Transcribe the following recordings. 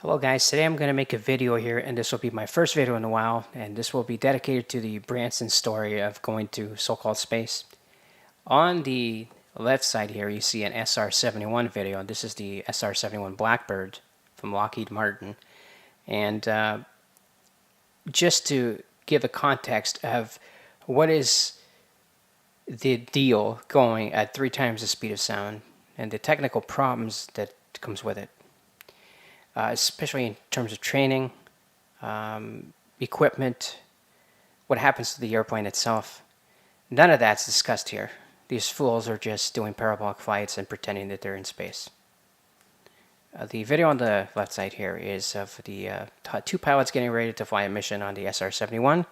Hello guys, today I'm going to make a video here, and this will be my first video in a while, and this will be dedicated to the Branson story of going to so-called space. On the left side here you see an SR-71 video. This is the SR-71 Blackbird from Lockheed Martin, and just to give a context of what is the deal going at 3 times the speed of sound and the technical problems that comes with it. Especially in terms of training, equipment, what happens to the airplane itself. None of that's discussed here. These fools are just doing parabolic flights and pretending that they're in space. The video on the left side here is of the 2 pilots getting ready to fly a mission on the SR-71,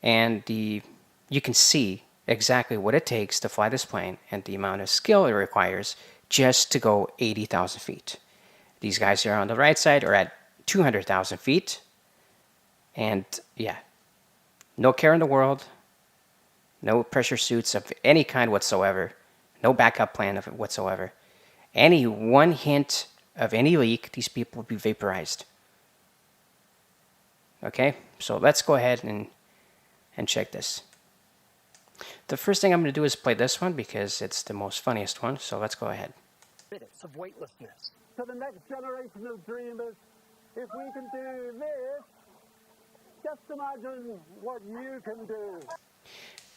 and you can see exactly what it takes to fly this plane and the amount of skill it requires just to go 80,000 feet. These guys here on the right side are at 200,000 feet. And yeah, no care in the world, no pressure suits of any kind whatsoever, no backup plan of it whatsoever. Any one hint of any leak, these people would be vaporized. Okay, so let's go ahead and check this. The first thing I'm going to do is play this one because it's the most funniest one, so let's go ahead. Minutes of weightlessness. To the next generation of dreamers, if we can do this, just imagine what you can do.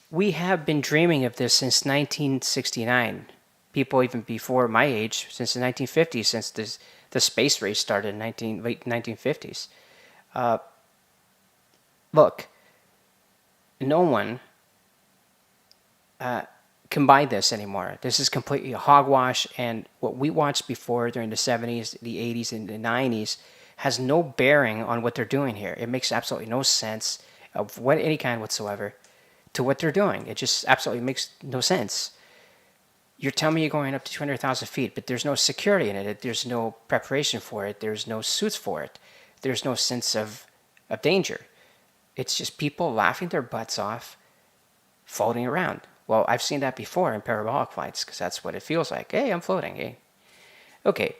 We have been dreaming of this since 1969. People even before my age, since the 1950s, since the space race started in late 1950s. Look, no one can buy this anymore. This is completely a hogwash, and what we watched before during the 70s, the 80s, and the 90s has no bearing on what they're doing here. It makes absolutely no sense of any kind whatsoever to what they're doing. It just absolutely makes no sense. You're telling me you're going up to 200,000 feet, but there's no security in it. There's no preparation for it. There's no suits for it. There's no sense of danger. It's just people laughing their butts off, floating around. Well, I've seen that before in parabolic flights because that's what it feels like. Hey, I'm floating. Hey. Okay,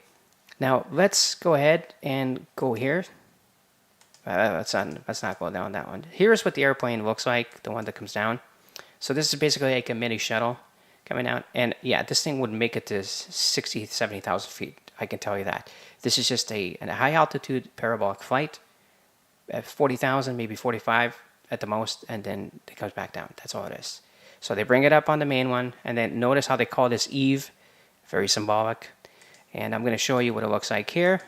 now let's go ahead and go here. Let's not go down that one. Here's what the airplane looks like, the one that comes down. So this is basically like a mini shuttle coming down. And yeah, this thing would make it to 60, 70,000 feet. I can tell you that. This is just a high altitude parabolic flight at 40,000, maybe 45 at the most, and then it comes back down. That's all it is. So they bring it up on the main one, and then notice how they call this Eve. Very symbolic. And I'm going to show you what it looks like here.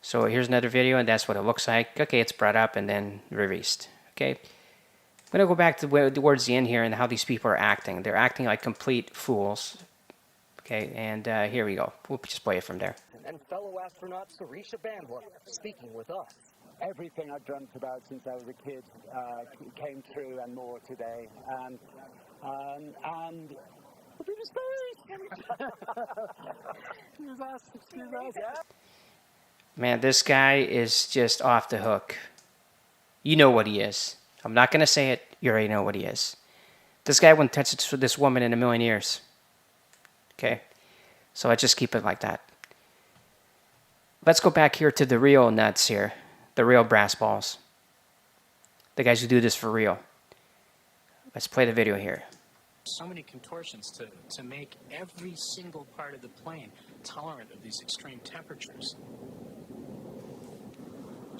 So here's another video, and that's what it looks like. Okay, it's brought up and then released. Okay. I'm going to go back to towards the end here and how these people are acting. They're acting like complete fools. Okay, and here we go. We'll just play it from there. And fellow astronaut Sarisha Bandla speaking with us. Everything I dreamt about since I was a kid came true and more today. And we'll do the space. Man, this guy is just off the hook. You know what he is. I'm not going to say it. You already know what he is. This guy wouldn't touch this woman in a million years. Okay? So I just keep it like that. Let's go back here to the real nuts here. The real brass balls. The guys who do this for real. Let's play the video here. So many contortions to make every single part of the plane tolerant of these extreme temperatures.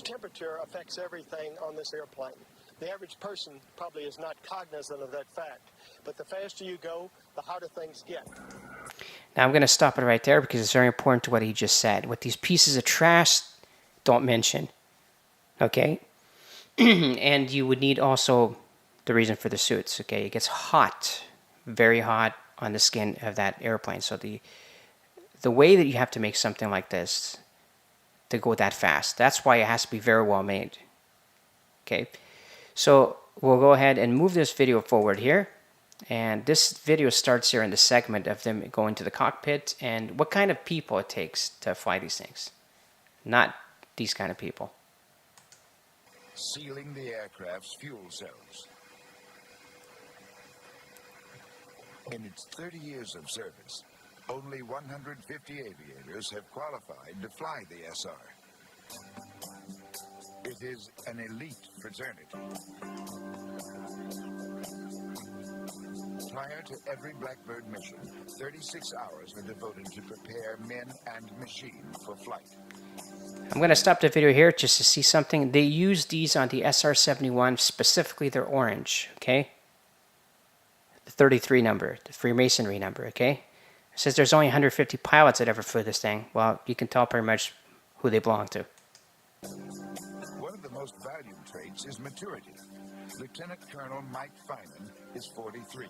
Temperature affects everything on this airplane. The average person probably is not cognizant of that fact. But the faster you go, the harder things get. Now I'm going to stop it right there because it's very important to what he just said. What these pieces of trash don't mention. Okay? And you would need also the reason for the suits. Okay? It gets hot, very hot on the skin of that airplane. So the way that you have to make something like this to go that fast, that's why it has to be very well made. Okay? So we'll go ahead and move this video forward here. And this video starts here in the segment of them going to the cockpit and what kind of people it takes to fly these things. Not these kind of people. Sealing the aircraft's fuel cells. In its 30 years of service, Only 150 aviators have qualified to fly the SR. It is an elite fraternity. Prior to every Blackbird mission, 36 hours are devoted to prepare men and machine for flight. I'm going to stop the video here just to see something. They use these on the SR-71, specifically they're orange, okay? The 33 number, the Freemasonry number, okay? It says there's only 150 pilots that ever flew this thing. Well, you can tell pretty much who they belong to. One of the most valued traits is maturity. Lieutenant Colonel Mike Finan is 43.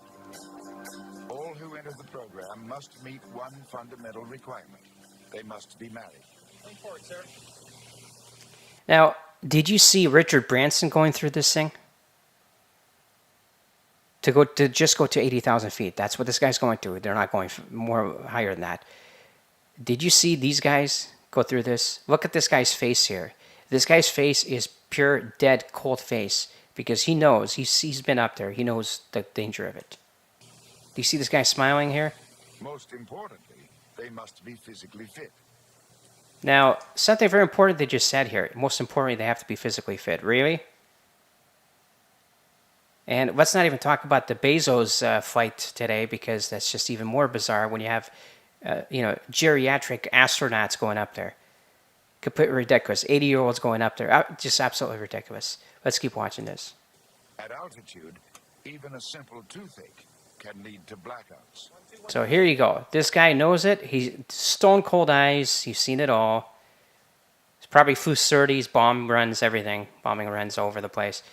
All who enter the program must meet one fundamental requirement. They must be married. Now, did you see Richard Branson going through this thing? To just go to 80,000 feet. That's what this guy's going through. They're not going more higher than that. Did you see these guys go through this? Look at this guy's face here. This guy's face is pure, dead, cold face because he knows. He's been up there. He knows the danger of it. Do you see this guy smiling here? Most importantly, they must be physically fit. Now, something very important they just said here. Most importantly, they have to be physically fit. Really? And let's not even talk about the Bezos flight today because that's just even more bizarre when you have, geriatric astronauts going up there. Completely ridiculous. 80-year-olds going up there. Just absolutely ridiculous. Let's keep watching this. At altitude, even a simple toothache can lead to blackouts. So here you go. This guy knows it. He's stone cold eyes. He's seen it all. He's probably flew 30s, bomb runs, everything. Bombing runs all over the place.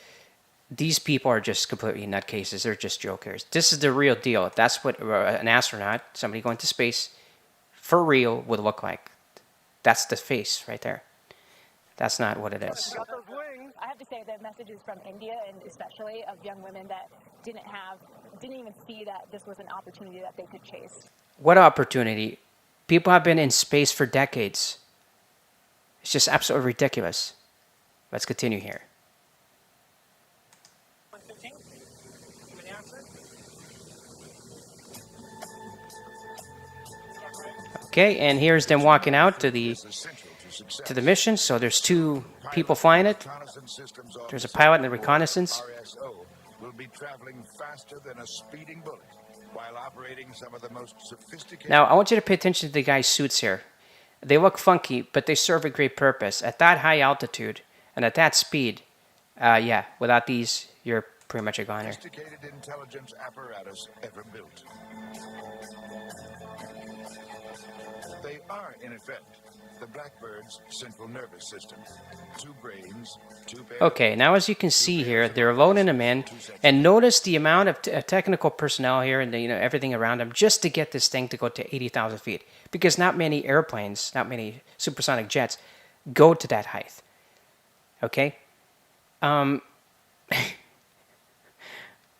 These people are just completely nutcases. They're just jokers. This is the real deal. That's what an astronaut, somebody going to space, for real would look like. That's the face right there. That's not what it is. I have to say that messages from India, and especially of young women that didn't even see that this was an opportunity that they could chase. What opportunity? People have been in space for decades. It's just absolutely ridiculous. Let's continue here. Okay, and here's them walking out to the mission. So there's two people flying it. There's a pilot and a reconnaissance. RSO will be traveling faster than a speeding bullet while operating some of the most sophisticated. Now, I want you to pay attention to the guy's suits here. They look funky, but they serve a great purpose. At that high altitude and at that speed, without these, you're pretty much a goner. Sophisticated intelligence apparatus ever built. They are, in effect, the Blackbird's central nervous system. 2 brains, 2 pairs. Okay, now as you can see here, they're loading them in, and notice the amount of technical personnel here and everything around them just to get this thing to go to 80,000 feet. Because not many airplanes, not many supersonic jets go to that height. Okay?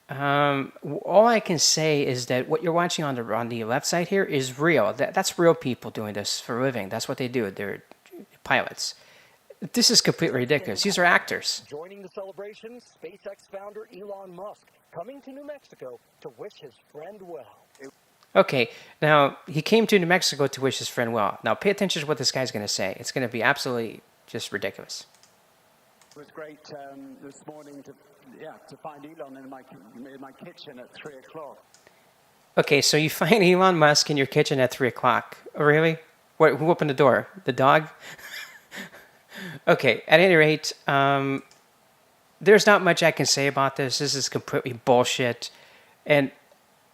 All I can say is that what you're watching on the left side here is real. That's real people doing this for a living. That's what they do. They're pilots. This is completely ridiculous. These are actors. Joining the celebration, SpaceX founder Elon Musk coming to New Mexico to wish his friend well. Okay, now he came to New Mexico to wish his friend well. Now pay attention to what this guy's going to say. It's going to be absolutely just ridiculous. It was great this morning to find Elon in my kitchen at 3 o'clock. Okay, so you find Elon Musk in your kitchen at 3 o'clock. Really? Who opened the door? The dog? Okay, at any rate, there's not much I can say about this. This is completely bullshit. And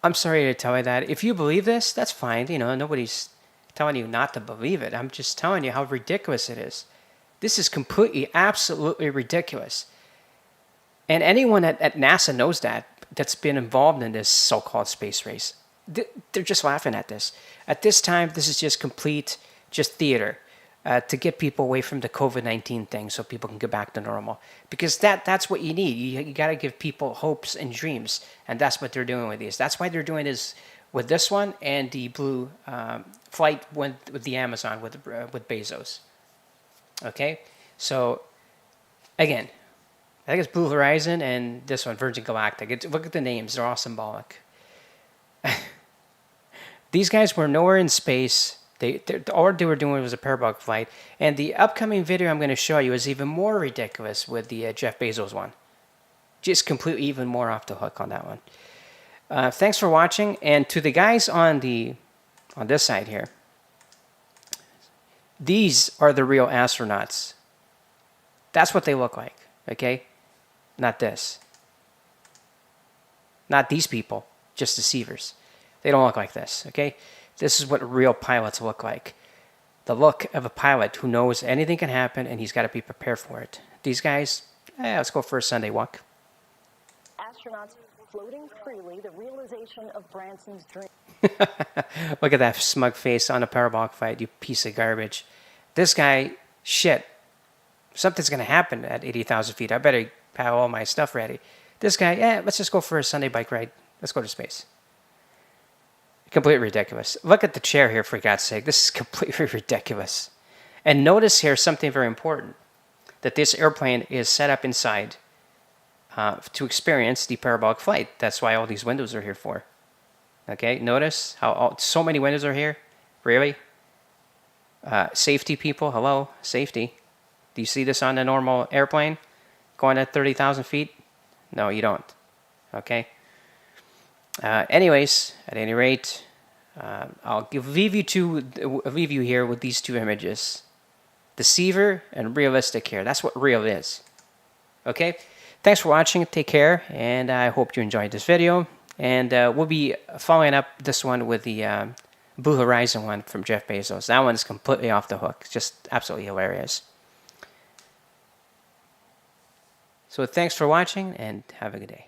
I'm sorry to tell you that. If you believe this, that's fine. Nobody's telling you not to believe it. I'm just telling you how ridiculous it is. This is completely, absolutely ridiculous. And anyone at NASA knows that's been involved in this so-called space race. They're just laughing at this. At this time, this is just theater to get people away from the COVID-19 thing so people can get back to normal. Because that's what you need. You got to give people hopes and dreams. And that's what they're doing with these. That's why they're doing this with this one and the blue flight with the Amazon with Bezos. Okay? So, again, I think it's Blue Horizon and this one, Virgin Galactic. Look at the names. They're all symbolic. These guys were nowhere in space. All they were doing was a parabolic flight. And the upcoming video I'm going to show you is even more ridiculous with the Jeff Bezos one. Just completely even more off the hook on that one. Thanks for watching. And to the guys on this side here, these are the real astronauts. That's what they look like, okay? Not this. Not these people, just deceivers. They don't look like this, okay? This is what real pilots look like. The look of a pilot who knows anything can happen and he's got to be prepared for it. These guys, let's go for a Sunday walk. Astronauts floating freely, the realization of Branson's dream. Look at that smug face on a parabolic flight, you piece of garbage. This guy, shit, something's going to happen at 80,000 feet. I better have all my stuff ready. This guy, let's just go for a Sunday bike ride. Let's go to space. Completely ridiculous. Look at the chair here, for God's sake. This is completely ridiculous. And notice here something very important, that this airplane is set up inside to experience the parabolic flight. That's why all these windows are here for. Okay, notice how so many windows are here. Really? Safety people, hello, safety. Do you see this on a normal airplane going at 30,000 feet? No, you don't. Okay. Anyways, at any rate, I'll leave you here with these two images: deceiver and realistic here. That's what real is. Okay. Thanks for watching. Take care, and I hope you enjoyed this video. And we'll be following up this one with the Blue Horizon one from Jeff Bezos. That one's completely off the hook. It's just absolutely hilarious. So thanks for watching, and have a good day.